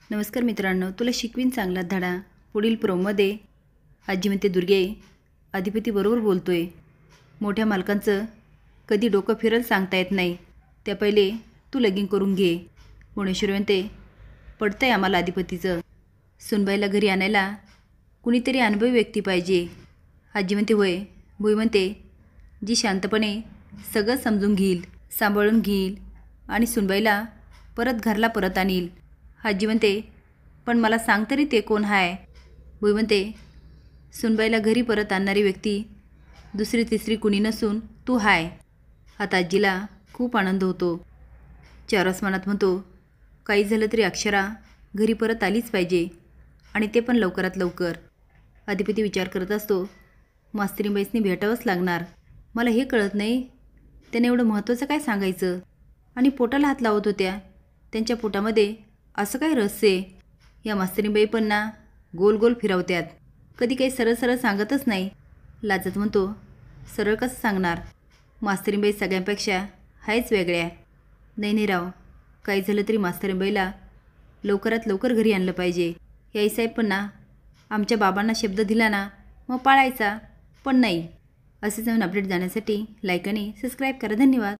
नमस्कार मित्रांनो, तुला शिकवीन चांगला धडा. पुढील प्रोमध्ये आजी म्हणते, दुर्गे अधिपती बरोबर बोलतोय. मोठ्या मालकांचं कधी डोकं फिरल सांगता येत नाही. त्या पहिले तू लगीन करून घे. भुवनेश्वरी म्हणते, पडतंय आम्हाला अधिपतीचं. सुनबाईला घरी आणायला कुणीतरी अनुभवी व्यक्ती पाहिजे. आजी म्हणते, होय. भुई म्हणते, जी शांतपणे सगळं समजून घेईल, सांभाळून घेईल आणि सुनबाईला परत घरला परत आणील. आजी म्हणते, पण मला सांग तरी ते कोण आहे. भुई म्हणते, सुनबाईला घरी परत आणणारी व्यक्ती दुसरी तिसरी कुणी नसून तू हाय. आता आजीला खूप आनंद होतो. चारस मनात म्हणतो, काही झालं तरी अक्षरा घरी परत आलीच पाहिजे आणि ते पण लवकरात लवकर. अधिपती विचार करत असतो, मास्तरीबाईसनी भेटावंच लागणार. मला हे कळत नाही त्याने एवढं महत्त्वाचं काय सांगायचं आणि पोटाला हात लावत होत्या. त्यांच्या पोटामध्ये असं काय रहस्य आहे. या मास्तरीबाई पण ना गोल गोल फिरवत्यात. कधी काही सरळ सरळ सांगतच नाही. लाजत म्हणतो, सरळ कसं सांगणार. मास्तरीबाई सगळ्यांपेक्षा हायच वेगळ्या. नाही राव, काही झालं तरी मास्तरीबाईला लवकरात लवकर घरी आणलं पाहिजे. याईसाहेब पण ना आमच्या बाबांना शब्द दिला ना मग पाळायचा, पण नाही. असेच नवीन अपडेट जाण्यासाठी लाईक आणि सबस्क्राईब करा. धन्यवाद.